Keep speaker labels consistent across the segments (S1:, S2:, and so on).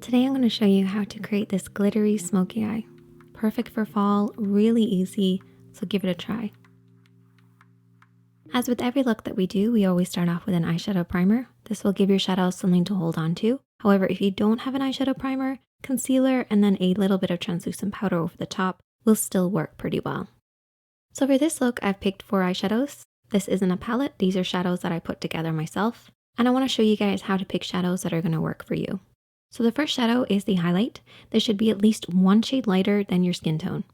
S1: Today I'm going to show you how to create this glittery smoky eye. Perfect for fall, really easy, so give it a try. As with every look that we do, we always start off with an eyeshadow primer. This will give your shadows something to hold on to. However, if you don't have an eyeshadow primer, concealer and then a little bit of translucent powder over the top will still work pretty well. So for this look, I've picked 4 eyeshadows. This isn't a palette, these are shadows that I put together myself. And I want to show you guys how to pick shadows that are going to work for you. So the first shadow is the highlight. This should be at least 1 shade lighter than your skin tone,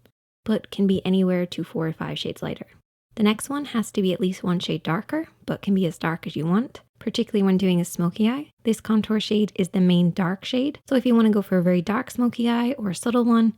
S1: but can be anywhere to 4 or 5 shades lighter. The next one has to be at least 1 shade darker, but can be as dark as you want, particularly when doing a smoky eye. This contour shade is the main dark shade. So if you want to go for a very dark smoky eye or a subtle one,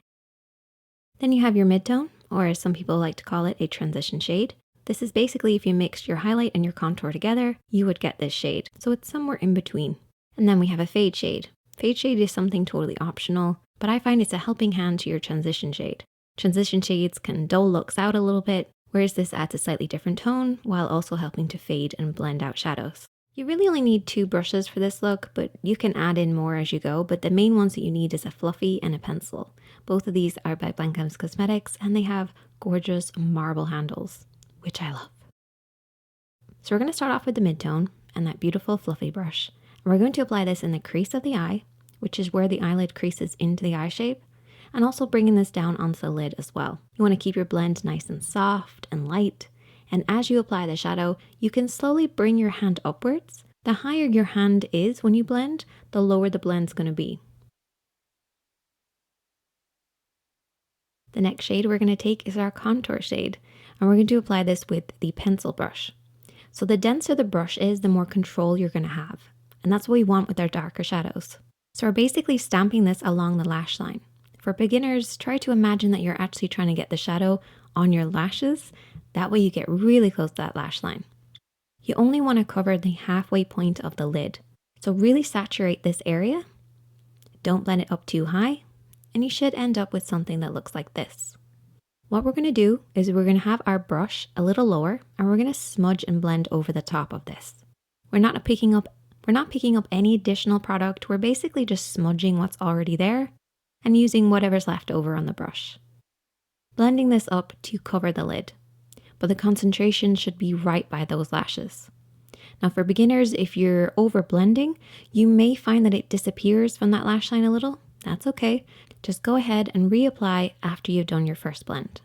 S1: then you have your midtone, or as some people like to call it, a transition shade. This is basically if you mixed your highlight and your contour together, you would get this shade. So it's somewhere in between. And then we have a fade shade. Fade shade is something totally optional, but I find it's a helping hand to your transition shade. Transition shades can dull looks out a little bit, whereas this adds a slightly different tone while also helping to fade and blend out shadows. You really only need 2 brushes for this look, but you can add in more as you go, but the main ones that you need is a fluffy and a pencil. Both of these are by Blancams Cosmetics and they have gorgeous marble handles, which I love. So we're going to start off with the midtone and that beautiful fluffy brush. And we're going to apply this in the crease of the eye, which is where the eyelid creases into the eye shape, and also bringing this down onto the lid as well. You want to keep your blend nice and soft and light, and as you apply the shadow, you can slowly bring your hand upwards. The higher your hand is when you blend, the lower the blend's going to be. The next shade we're going to take is our contour shade, and we're going to apply this with the pencil brush. So the denser the brush is, the more control you're going to have, and that's what we want with our darker shadows. So we're basically stamping this along the lash line. For beginners, try to imagine that you're actually trying to get the shadow on your lashes. That way you get really close to that lash line. You only want to cover the halfway point of the lid. So really saturate this area. Don't blend it up too high. And you should end up with something that looks like this. What we're going to do is we're going to have our brush a little lower and we're going to smudge and blend over the top of this. We're not picking up any additional product. We're basically just smudging what's already there and using whatever's left over on the brush. Blending this up to cover the lid, but the concentration should be right by those lashes. Now for beginners, if you're over blending, you may find that it disappears from that lash line a little. That's okay. Just go ahead and reapply after you've done your first blend.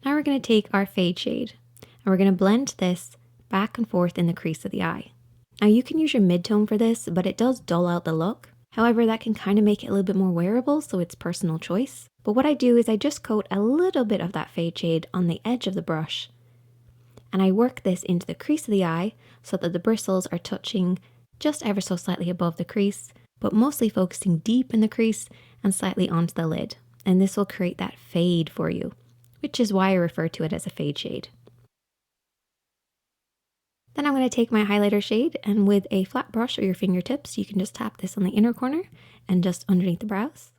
S1: Now we're going to take our fade shade and we're going to blend this back and forth in the crease of the eye. Now you can use your midtone for this, but it does dull out the look. However, that can kind of make it a little bit more wearable, so it's personal choice. But what I do is I just coat a little bit of that fade shade on the edge of the brush. And I work this into the crease of the eye so that the bristles are touching just ever so slightly above the crease, but mostly focusing deep in the crease and slightly onto the lid. And this will create that fade for you, which is why I refer to it as a fade shade. Then I'm going to take my highlighter shade and with a flat brush or your fingertips, you can just tap this on the inner corner and just underneath the brows.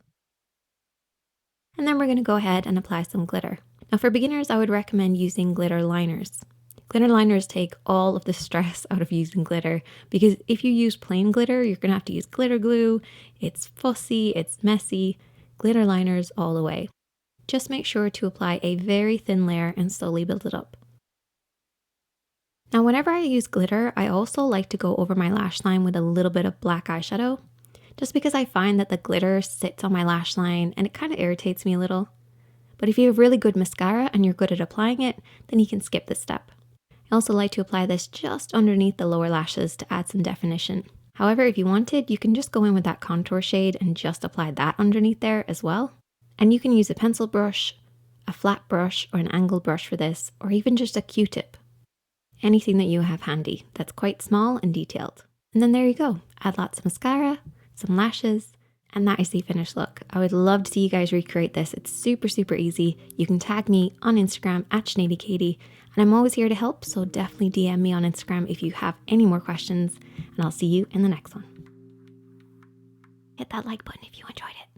S1: And then we're going to go ahead and apply some glitter. Now for beginners, I would recommend using glitter liners. Glitter liners take all of the stress out of using glitter because if you use plain glitter, you're going to have to use glitter glue. It's fussy, it's messy. Glitter liners all the way. Just make sure to apply a very thin layer and slowly build it up. Now, whenever I use glitter, I also like to go over my lash line with a little bit of black eyeshadow, just because I find that the glitter sits on my lash line and it kind of irritates me a little. But if you have really good mascara and you're good at applying it, then you can skip this step. I also like to apply this just underneath the lower lashes to add some definition. However, if you wanted, you can just go in with that contour shade and just apply that underneath there as well. And you can use a pencil brush, a flat brush, or an angled brush for this, or even just a Q-tip. Anything that you have handy that's quite small and detailed. And then there you go. Add lots of mascara, some lashes, and that is the finished look. I would love to see you guys recreate this. It's super, super easy. You can tag me on Instagram at SineadieKatie, and I'm always here to help, so definitely DM me on Instagram if you have any more questions, and I'll see you in the next one. Hit that like button if you enjoyed it.